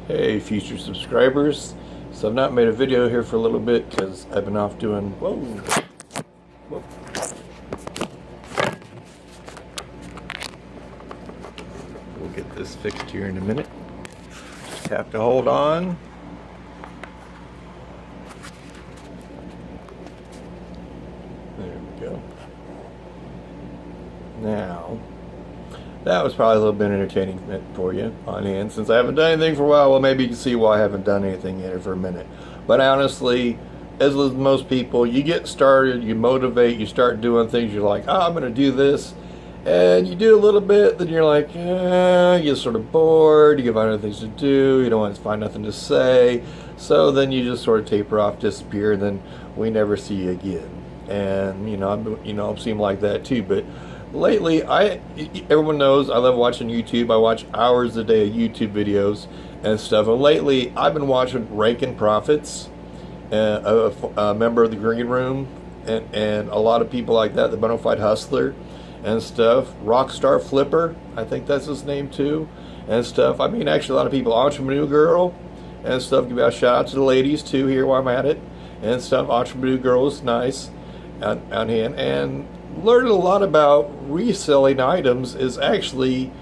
Hey, future subscribers. So I've not made a video here for a little bit because I've been off doing, whoa. We'll get this fixed here in a minute. Just have to hold on. There we go. Now, that was probably a little bit entertaining for you on hand. Since I haven't done anything for a while, well, maybe you can see why I haven't done anything yet for a minute. But honestly, as with most people, you get started, you motivate, you start doing things, you're like, oh, I'm going to do this. And you do a little bit, then you're like, you get sort of bored, you find other things to do, you don't want to find nothing to say. So then you just sort of taper off, disappear, and then we never see you again. And, I've seen like that too. But lately, everyone knows I love watching YouTube. I watch hours a day of YouTube videos and stuff. And lately, I've been watching Raking Profits, a member of the Green Room, and a lot of people like that, the Bonafide Hustler and stuff. Rockstar Flipper, I think that's his name too, and stuff. I mean, actually, a lot of people. Entrepreneur Girl and stuff. Give a shout out to the ladies too here while I'm at it and stuff. Entrepreneur Girl is nice on hand, and learning a lot about reselling items is actually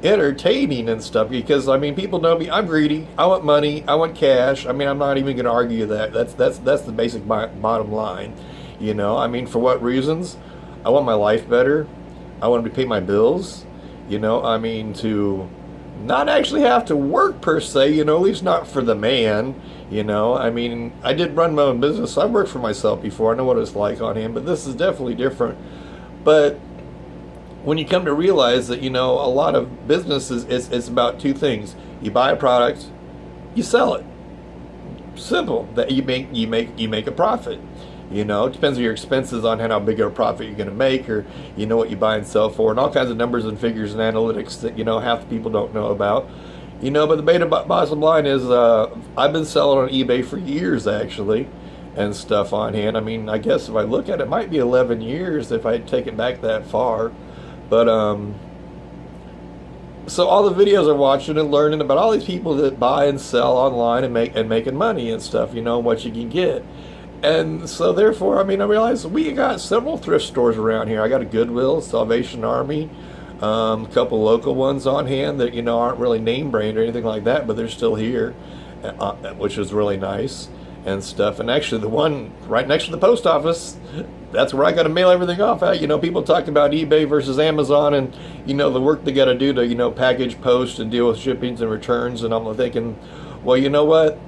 entertaining and stuff, because I mean, people know me. I'm greedy. I want money. I want cash. I mean, I'm not even going to argue that. That's the basic bottom line. I mean, for what reasons? I want my life better. I want to pay my bills. I mean, to not actually have to work per se, at least not for the man. I mean, I did run my own business. So I've worked for myself before. I know what it's like on him, but this is definitely different. But when you come to realize that, a lot of businesses, it's about two things. You buy a product, you sell it. Simple. That you make a profit. It depends on your expenses on how big of a profit you're going to make, or what you buy and sell for, and all kinds of numbers and figures and analytics that half the people don't know about. But the bottom line is, I've been selling on eBay for years actually, and stuff on hand. I mean, I guess if I look at it, it might be 11 years if I take it back that far. But so all the videos I'm watching and learning about all these people that buy and sell online and making money and stuff, what you can get. And so therefore, I mean, I realized we got several thrift stores around here. I got a Goodwill, Salvation Army, a couple local ones on hand that, aren't really name brand or anything like that, but they're still here, which is really nice and stuff. And actually the one right next to the post office, that's where I got to mail everything off at. People talk about eBay versus Amazon and, the work they got to do to, package, post, and deal with shippings and returns. And I'm thinking, well, you know what?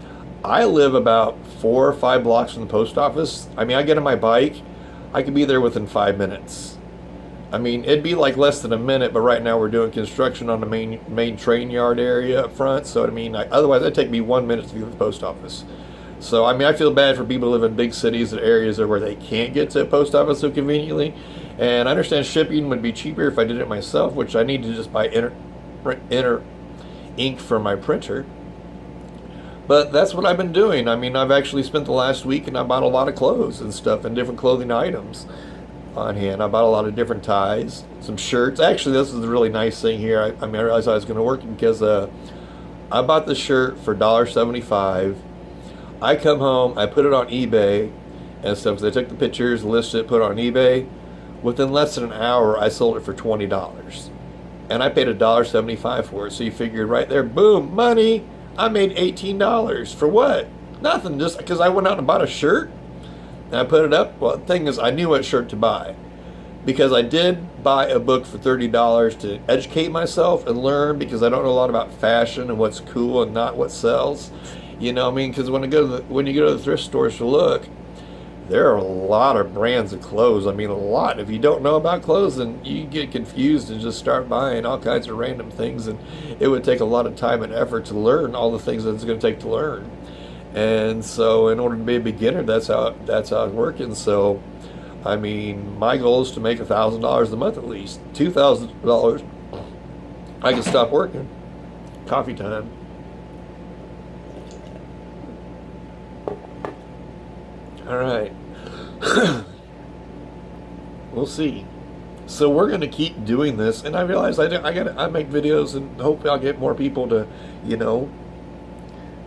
I live about 4 or 5 blocks from the post office. I mean, I get on my bike, I could be there within 5 minutes. I mean, it'd be like less than a minute, but right now we're doing construction on the main train yard area up front. So, I mean, otherwise it'd take me 1 minute to get to the post office. So, I mean, I feel bad for people who live in big cities and areas where they can't get to a post office so conveniently. And I understand shipping would be cheaper if I did it myself, which I need to just buy inner ink for my printer. But that's what I've been doing. I mean, I've actually spent the last week and I bought a lot of clothes and stuff and different clothing items on hand. I bought a lot of different ties, some shirts. Actually, this is a really nice thing here. I realized I was going to work because I bought the shirt for $1.75. I come home, I put it on eBay and stuff. So I took the pictures, listed it, put it on eBay. Within less than an hour, I sold it for $20. And I paid $1.75 for it. So you figured right there, boom, money. I made $18 for what? Nothing, just because I went out and bought a shirt and I put it up. Well, the thing is, I knew what shirt to buy because I did buy a book for $30 to educate myself and learn, because I don't know a lot about fashion and what's cool and not what sells. Because when you go to the thrift stores to look, there are a lot of brands of clothes. I mean, a lot. If you don't know about clothes, then you get confused and just start buying all kinds of random things. And it would take a lot of time and effort to learn all the things that it's going to take to learn. And so in order to be a beginner, that's how it's working. So, I mean, my goal is to make $1,000 a month at least. $2,000, I can stop working. Coffee time. All right. We'll see. So we're going to keep doing this, and I realize I make videos and hopefully I'll get more people to,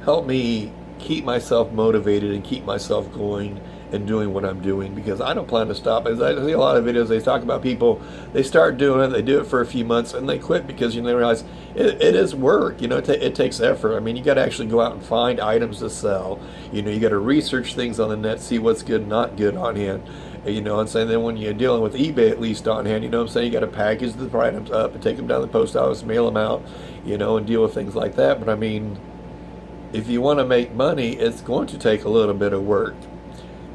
help me keep myself motivated and keep myself going and doing what I'm doing, because I don't plan to stop. As I see a lot of videos, they talk about people, they start doing it, they do it for a few months, and they quit because, you know, they realize it is work. You know, it takes effort. I mean, you got to actually go out and find items to sell. You know, you got to research things on the net, see what's good, not good on hand. You know what I'm saying? Then when you're dealing with eBay, at least on hand, you know what I'm saying? You got to package the items up and take them down to the post office, mail them out, you know, and deal with things like that. But I mean, if you want to make money, it's going to take a little bit of work.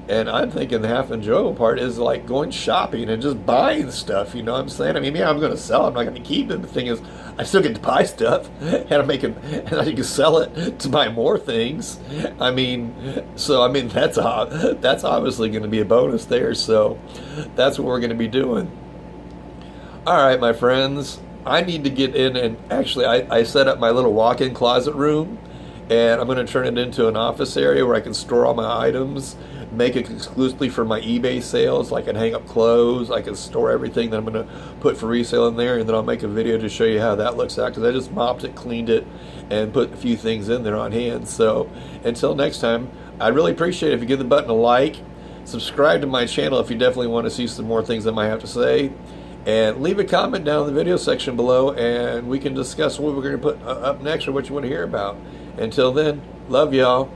And I'm thinking the half enjoyable part is like going shopping and just buying stuff, you know what I'm saying? I mean, yeah, I'm going to sell it, I'm not going to keep it. The thing is, I still get to buy stuff, and and I can sell it to buy more things. I mean, that's obviously going to be a bonus there. So that's what we're going to be doing. All right, my friends, I need to get in, and actually I set up my little walk-in closet room, and I'm going to turn it into an office area where I can store all my items, make it exclusively for my eBay sales. I can hang up clothes, I can store everything that I'm going to put for resale in there, and then I'll make a video to show you how that looks out, because I just mopped it, cleaned it, and put a few things in there on hand. So until next time, I'd really appreciate it if you give the button a like, subscribe to my channel if you definitely want to see some more things I might have to say, and leave a comment down in the video section below, and we can discuss what we're going to put up next or what you want to hear about. Until then, love y'all.